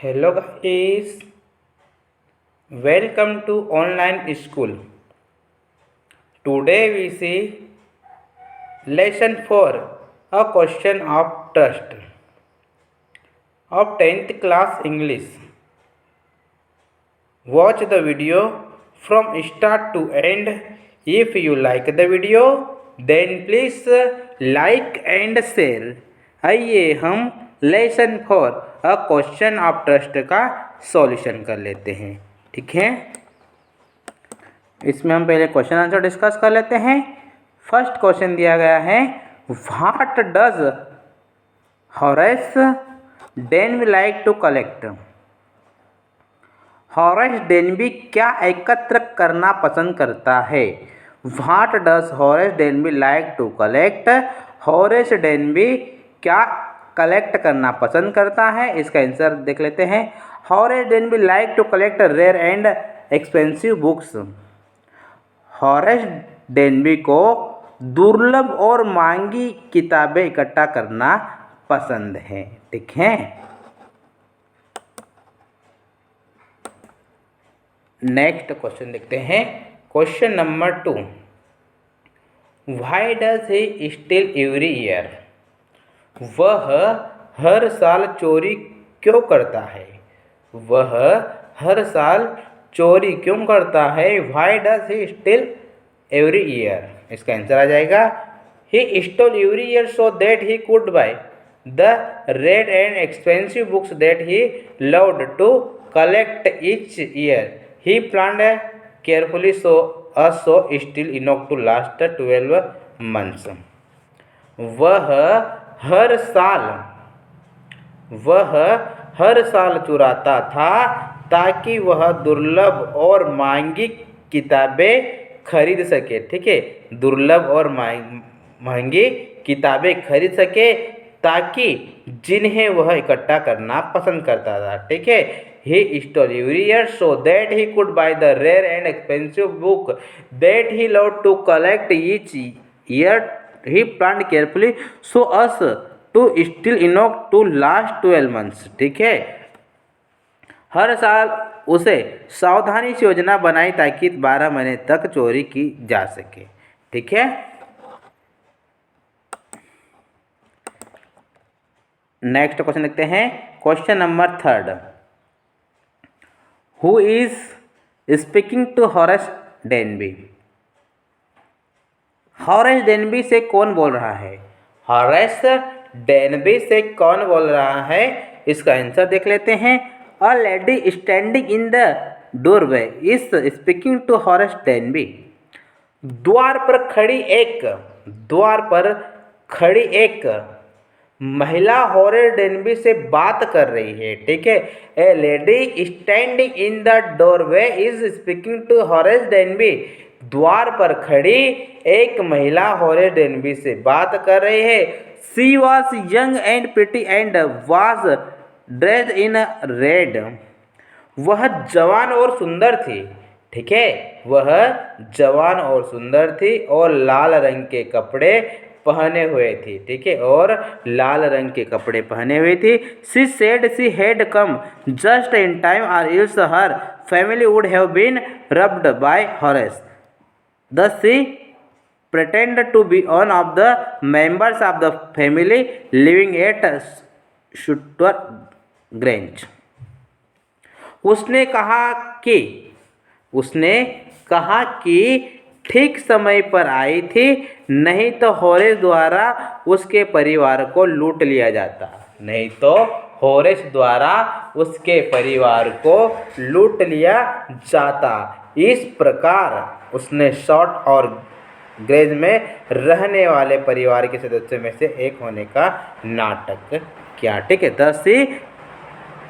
Hello guys, welcome to online school. Today we see lesson 4, a question of trust of 10th class English. Watch the video from start to end. If you like the video, then please like and share. आइए हम lesson 4 a question of trust का solution कर लेते हैं। ठीक है, इसमें हम पहले क्वेश्चन आंसर डिस्कस कर लेते हैं। फर्स्ट क्वेश्चन दिया गया है, what does Horace Denby like to collect. Horace Denby क्या एकत्र करना पसंद करता है। What does Horace Denby like to collect. Horace Denby क्या कलेक्ट करना पसंद करता है। इसका आंसर देख लेते हैं। Horace Denby like to collect rare and expensive books. Horace Denby को दुर्लभ और महंगी किताबें इकट्ठा करना पसंद है। ठीक है, नेक्स्ट क्वेश्चन देखते हैं। Question number 2, why does he steal every year. वह हर साल चोरी क्यों करता है। वह हर साल चोरी क्यों करता है। Why does he steal every year. इसका आंसर आ जाएगा, he stole every year so that he could buy the rare and expensive books that he loved to collect each year. He planned carefully so steal enough to last 12 months। वह हर साल चुराता था ताकि वह दुर्लभ और महंगी किताबें खरीद सके। ठीक है, दुर्लभ और महंगी किताबें खरीद सके ताकि जिन्हें वह इकट्ठा करना पसंद करता था। ठीक है, he stole every year so that he could buy the rare and expensive book that he loved to collect each year. He planned carefully so as to steal enough to last 12 months। ठीक है, हर साल उसे सावधानी से योजना बनाई ताकि 12 महीने तक चोरी की जा सके। ठीक है, नेक्स्ट क्वेश्चन देखते हैं। Question number 3, who is speaking to Horace Denby. Horace Denby से कौन बोल रहा है। हॉरेस डेनबी से कौन बोल रहा है। इसका आंसर देख लेते हैं। A lady standing in the doorway is speaking to Horace Denby. द्वार पर खड़ी एक महिला हॉरेस डेनबी से बात कर रही है। ठीक है, a lady standing in the doorway is speaking to Horace Denby. द्वार पर खड़ी एक महिला हॉरेस डेनबी से बात कर रही है। She was young and pretty and was dressed in red. वह जवान और सुंदर थी। ठीक है, वह जवान और सुंदर थी और लाल रंग के कपड़े पहने हुए थी। ठीक है, और लाल रंग के कपड़े पहने हुए थी। She said she had come just in time or else her family would have been robbed by Horace. Thus she pretended to be one of the members of the family living at Shutwer Grange। उसने कहा कि ठीक समय पर आई थी, नहीं तो Horace द्वारा उसके परिवार को लूट लिया जाता। नहीं तो हॉरेस द्वारा उसके परिवार को लूट लिया जाता। इस प्रकार उसने शॉर्ट और ग्रेज में रहने वाले परिवार के सदस्यों में से एक होने का नाटक किया। ठीक है, thus she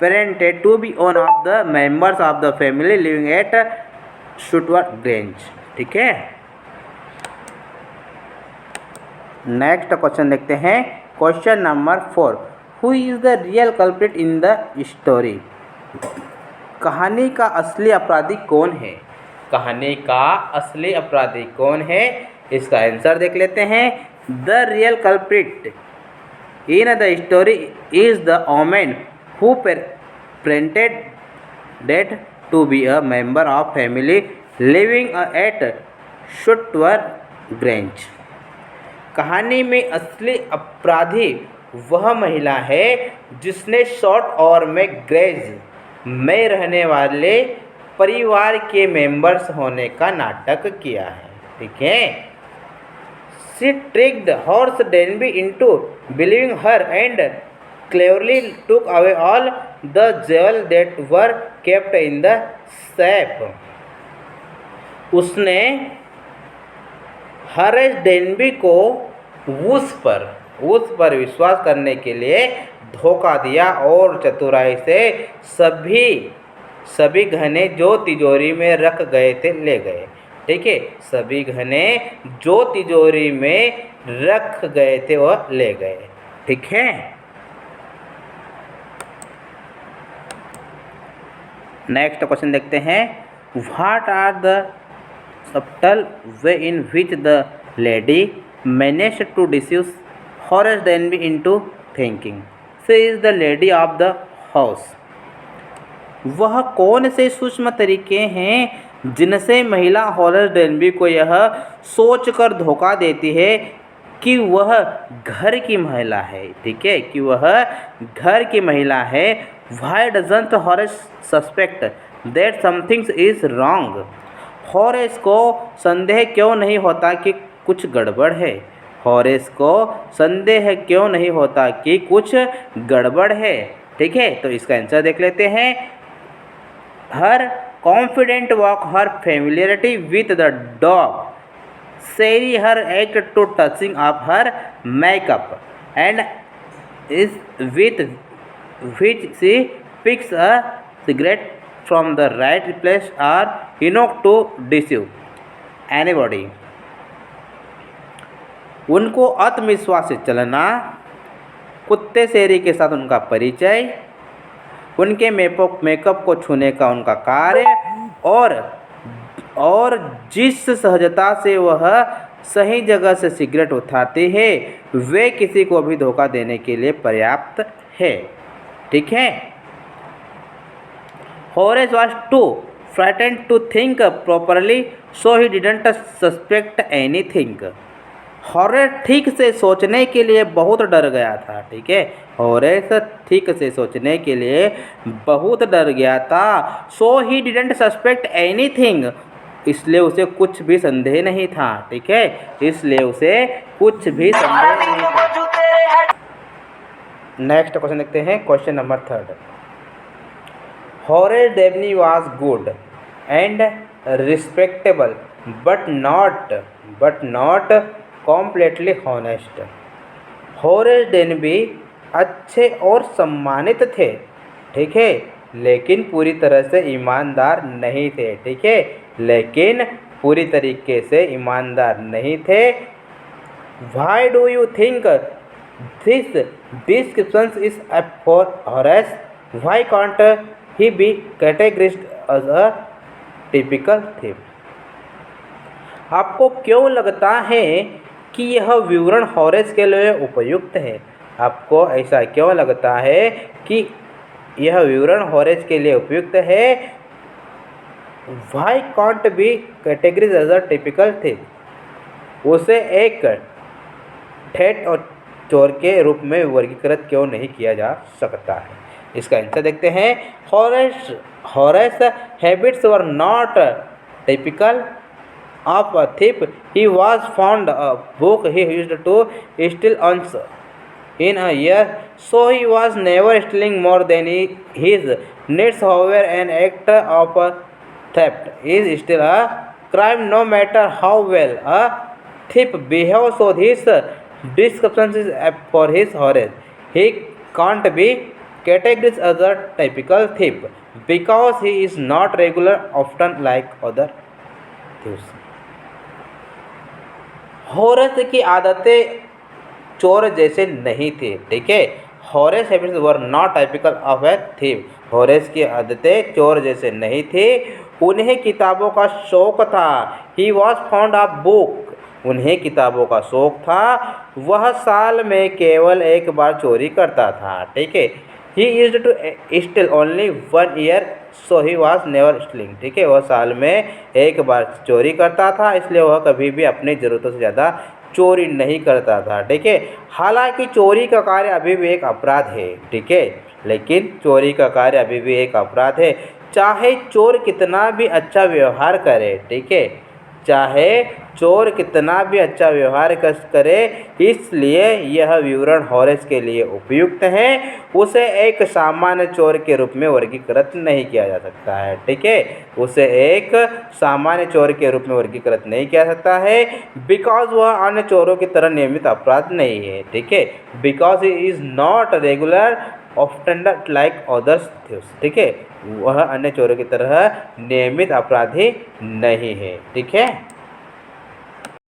pretended to be one of the members of the family living at Shutwer Grange। ठीक है, नेक्स्ट क्वेश्चन देखते हैं। Question number 4, who is the real culprit in the story. कहानी का असली अपराधी कौन है। कहानी का असली अपराधी कौन है। इसका आंसर देख लेते हैं। The real culprit in the story is the women who pretended to be a member of family living at Shotover Grange. कहानी में असली अपराधी वह महिला है जिसने शॉर्ट और में ग्रेज में रहने वाले परिवार के मेंबर्स होने का नाटक किया है। ठीक है। She tricked horse Denby into believing her and cleverly took away all the jewels that were kept in the safe। उसने हॉरेस डेनबी को उस पर विश्वास करने के लिए धोखा दिया और चतुराई से सभी गहने जो तिजोरी में रख गए थे ले गए। ठीक है। सभी गहने जो तिजोरी में रख गए थे वह ले गए। ठीक है। नेक्स्ट क्वेश्चन देखते हैं। What are the subtle way in which the lady managed to deceive Horace Denby into thinking she is the lady of the house। वह कौन से सूक्ष्म तरीके हैं जिनसे महिला हॉरेस डेनबी को यह सोचकर धोखा देती है कि वह घर की महिला है। ठीक है, कि वह घर की महिला है। Why doesn't Horace suspect that something is wrong? Horace को संदेह क्यों नहीं होता कि कुछ गड़बड़ है? हॉरेस को संदेह क्यों नहीं होता कि कुछ गड़बड़ है? ठीक है, तो इसका आंसर देख लेते हैं। Her confident walk, her familiarity with the dog, Sherry her act to touching up her makeup, and is with which she picks a cigarette from the right place are enough to deceive anybody। उनको आत्मविश्वास से चलना, कुत्ते शेरी के साथ उनका परिचय, उनके मेकअप को छूने का उनका कार्य और जिस सहजता से वह सही जगह से सिगरेट उठाते हैं वे किसी को भी धोखा देने के लिए पर्याप्त है। ठीक है। Horace was too frightened to think properly, so he didn't suspect anything। Horace ठीक से सोचने के लिए बहुत डर गया था। ठीक है, हॉरेस ठीक से सोचने के लिए बहुत डर गया था। सो ही डिडेंट सस्पेक्ट एनीथिंग, इसलिए उसे कुछ भी संदेह नहीं था। ठीक है, इसलिए उसे कुछ भी संदेह नहीं था। नेक्स्ट क्वेश्चन देखते हैं, question number 3। Horace Denby was good and respectable but not completely honest। Horace Denby अच्छे और सम्मानित थे। ठीक है, लेकिन पूरी तरह से ईमानदार नहीं थे। ठीक है, लेकिन पूरी तरीके से ईमानदार नहीं थे। Why do you think this description is apt for Horace? Why can't he be categorized as a typical thief? आपको क्यों लगता है कि यह विवरण हॉरेस के लिए उपयुक्त है? आपको ऐसा क्यों लगता है कि यह विवरण हॉरेस के लिए उपयुक्त है? Why can't be categorized as a typical thief? उसे एक ठेठ और चोर के रूप में वर्गीकृत क्यों नहीं किया जा सकता है? इसका आंसर देखते हैं। Horace habits were not typical of a thief. He was found a book he used to steal once in a year, so he was never stealing more than his needs। However, an act of theft is still a crime no matter how well a thief behaves, so this description is apt for his Horace। He can't be categorized as a typical thief because he is not regular often like other thieves। Horace की आदतें चोर जैसे नहीं थी। ठीक है, Horace habits were not typical of a thief. Horace की आदतें चोर जैसे नहीं थी। उन्हें किताबों का शौक था। ही वॉज फाउंड ऑफ बुक। उन्हें किताबों का शौक था। वह साल में केवल एक बार चोरी करता था। ठीक है, he used to steal only 1 year so he was never stealing, ठीक है, वह साल में एक बार चोरी करता था, इसलिए वह कभी भी अपनी ज़रूरतों से ज़्यादा चोरी नहीं करता था, ठीक है। हालांकि चोरी का कार्य अभी भी एक अपराध है, ठीक है, लेकिन चोरी का कार्य अभी भी एक अपराध है, चाहे चोर कितना भी अच्छा व्यवहार करे, ठीक है, चाहे चोर कितना भी अच्छा व्यवहार करे, इसलिए यह विवरण हॉरेस के लिए उपयुक्त है, उसे एक सामान्य चोर के रूप में वर्गीकृत नहीं किया जा सकता है, ठीक है, उसे एक सामान्य चोर के रूप में वर्गीकृत नहीं किया जा सकता है, बिकॉज वह अन्य चोरों की तरह नियमित अपराध नहीं है, ठीक है, because he is not regular offender like others thieves, ठीक है, वह अन्य चोरों की तरह नियमित अपराधी नहीं है, ठीक है।